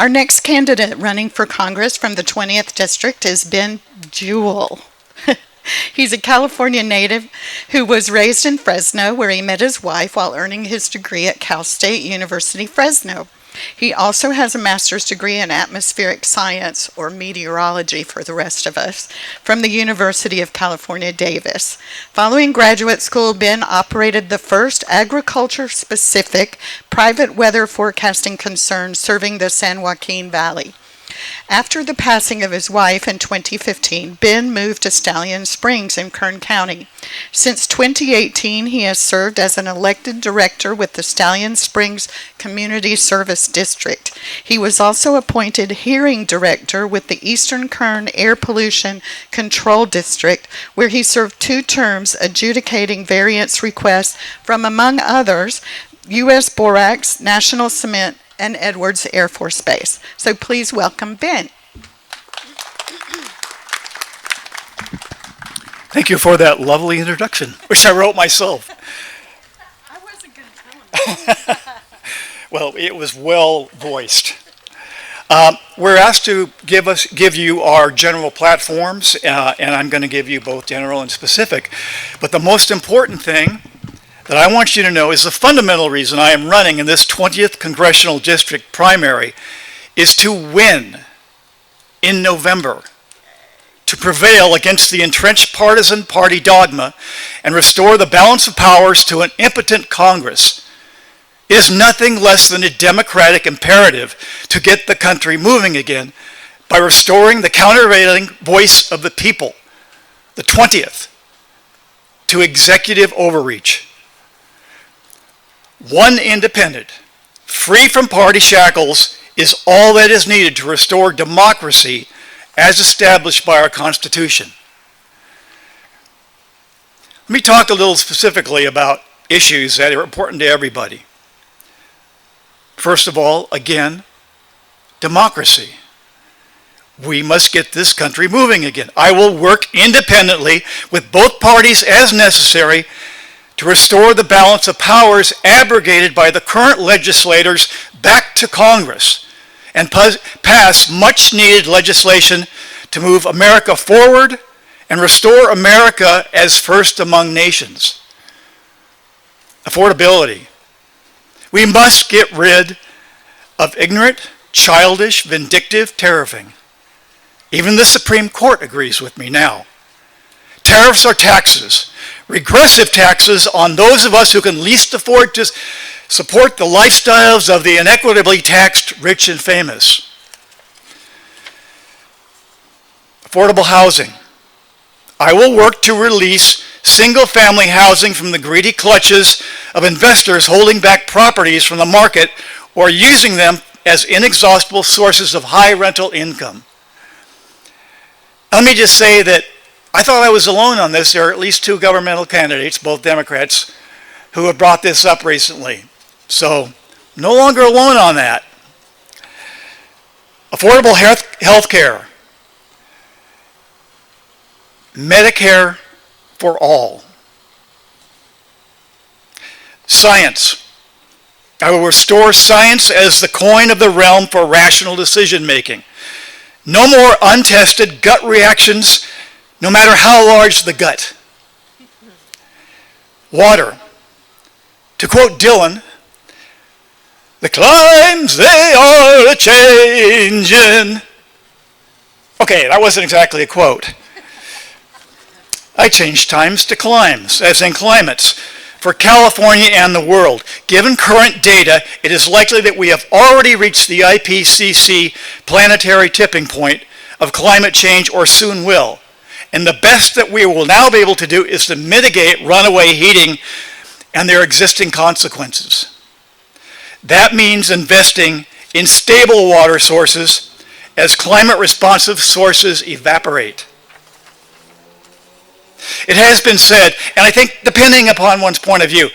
Our next candidate running for Congress from the 20th District is Ben Dewell. He's a California native who was raised in Fresno, where he met his wife while earning his degree at Cal State University, Fresno. He also has a master's degree in atmospheric science, or meteorology for the rest of us, from the University of California, Davis. Following graduate school, Ben operated the first agriculture-specific private weather forecasting concern serving the San Joaquin Valley. After the passing of his wife in 2015, Ben moved to Stallion Springs in Kern County. Since 2018, he has served as an elected director with the Stallion Springs Community Service District. He was also appointed hearing director with the Eastern Kern Air Pollution Control District, where he served 2 terms adjudicating variance requests from, among others, U.S. Borax, National Cement, and Edwards Air Force Base. So please welcome Ben. Thank you for that lovely introduction, which I wrote myself. I wasn't going to tell him. Well, it was well voiced. We're asked to give you our general platforms, and I'm going to give you both general and specific. But the most important thing that I want you to know is the fundamental reason I am running in this 20th Congressional District primary is to win in November, to prevail against the entrenched partisan party dogma and restore the balance of powers to an impotent Congress. It is nothing less than a democratic imperative to get the country moving again by restoring the countervailing voice of the people, the 20th, to executive overreach. One independent, free from party shackles, is all that is needed to restore democracy as established by our Constitution. Let me talk a little specifically about issues that are important to everybody. First of all, again, democracy. We must get this country moving again. I will work independently with both parties as necessary to restore the balance of powers abrogated by the current legislators back to Congress and pass much-needed legislation to move America forward and restore America as first among nations. Affordability. We must get rid of ignorant, childish, vindictive tariffing. Even the Supreme Court agrees with me now. Tariffs are taxes, regressive taxes on those of us who can least afford to support the lifestyles of the inequitably taxed rich and famous. Affordable housing. I will work to release single-family housing from the greedy clutches of investors holding back properties from the market or using them as inexhaustible sources of high rental income. Let me just say that I thought I was alone on this. There are at least 2 governmental candidates, both Democrats, who have brought this up recently. So, no longer alone on that. Affordable health care. Medicare for all. Science. I will restore science as the coin of the realm for rational decision making. No more untested gut reactions, no matter how large the gut. Water. To quote Dylan, the climes they are a-changin'. Okay, that wasn't exactly a quote. I changed times to climes, as in climates, for California and the world. Given current data, it is likely that we have already reached the IPCC planetary tipping point of climate change, or soon will. And the best that we will now be able to do is to mitigate runaway heating and their existing consequences. That means investing in stable water sources as climate-responsive sources evaporate. It has been said, and I think depending upon one's point of view,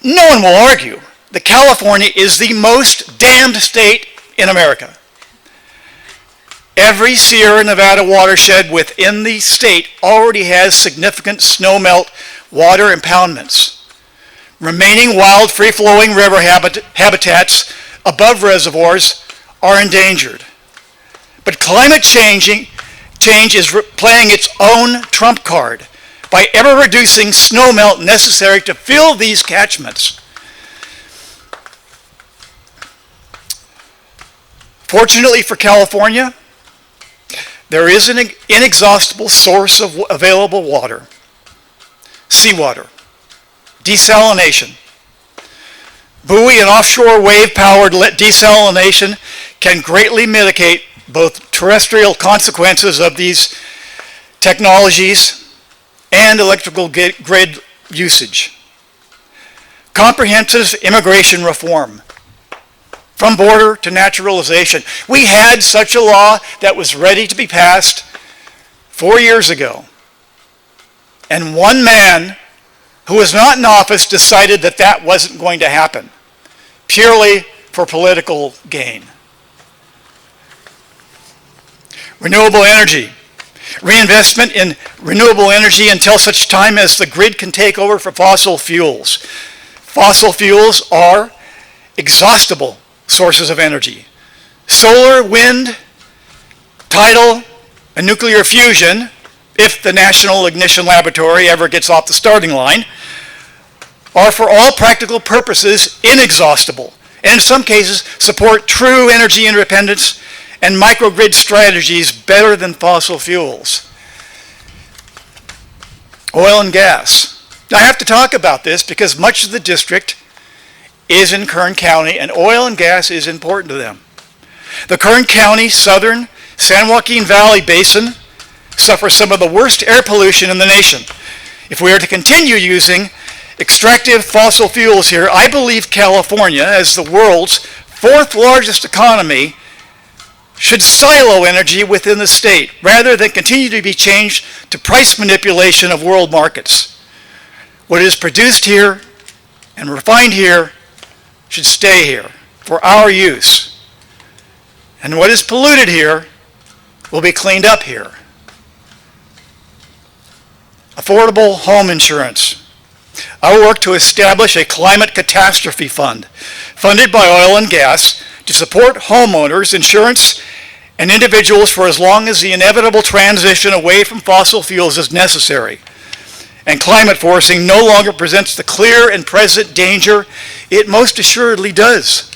no one will argue that California is the most damned state in America. Every Sierra Nevada watershed within the state already has significant snowmelt water impoundments. Remaining wild, free-flowing river habitats above reservoirs are endangered. But climate change is playing its own trump card by ever-reducing snowmelt necessary to fill these catchments. Fortunately for California, there is an inexhaustible source of available water: seawater, desalination. Buoy and offshore wave-powered desalination can greatly mitigate both terrestrial consequences of these technologies and electrical grid usage. Comprehensive immigration reform, from border to naturalization. We had such a law that was ready to be passed 4 years ago. And one man who was not in office decided that that wasn't going to happen, purely for political gain. Renewable energy. Reinvestment in renewable energy until such time as the grid can take over for fossil fuels. Fossil fuels are exhaustible sources of energy. Solar, wind, tidal, and nuclear fusion, if the National Ignition Laboratory ever gets off the starting line, are for all practical purposes inexhaustible, and in some cases support true energy independence and microgrid strategies better than fossil fuels. Oil and gas. Now, I have to talk about this because much of the district is in Kern County, and oil and gas is important to them. The Kern County southern San Joaquin Valley Basin suffers some of the worst air pollution in the nation. If we are to continue using extractive fossil fuels here, I believe California, as the world's fourth largest economy, should silo energy within the state rather than continue to be changed to price manipulation of world markets. What is produced here and refined here should stay here for our use. And what is polluted here will be cleaned up here. Affordable home insurance. I will work to establish a climate catastrophe fund funded by oil and gas to support homeowners, insurance, and individuals for as long as the inevitable transition away from fossil fuels is necessary. And climate forcing no longer presents the clear and present danger it most assuredly does.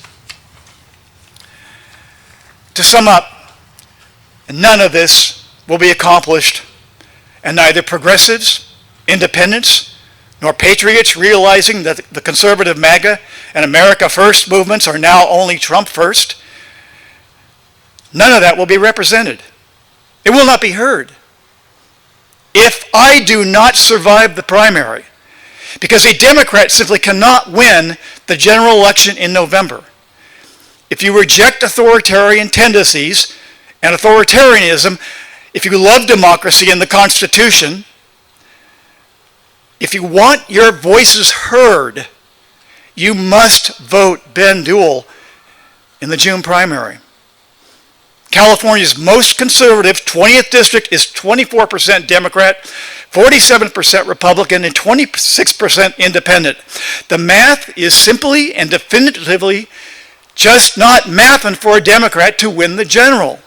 To sum up, none of this will be accomplished, and neither progressives, independents, nor patriots realizing that the conservative MAGA and America First movements are now only Trump first, none of that will be represented. It will not be heard. If I do not survive the primary, because a Democrat simply cannot win the general election in November. If you reject authoritarian tendencies and authoritarianism, if you love democracy and the Constitution, if you want your voices heard, you must vote Ben Dewell in the June primary. California's most conservative 20th district is 24% Democrat, 47% Republican, and 26% independent. The math is simply and definitively just not mathing for a Democrat to win the general.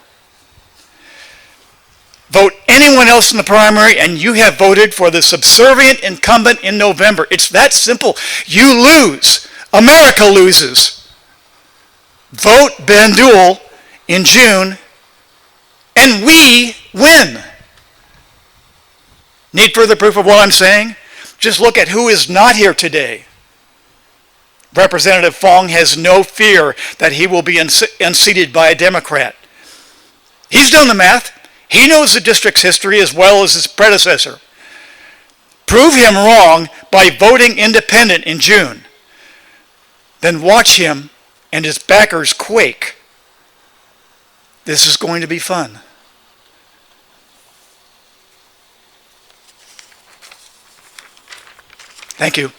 Vote anyone else in the primary and you have voted for the subservient incumbent in November. It's that simple. You lose. America loses. Vote Ben Dewell in June and we win. Need further proof of what I'm saying? Just look at who is not here today. Representative Fong has no fear that he will be unseated by a Democrat. He's done the math. He knows the district's history as well as his predecessor. Prove him wrong by voting independent in June. Then watch him and his backers quake. This is going to be fun. Thank you.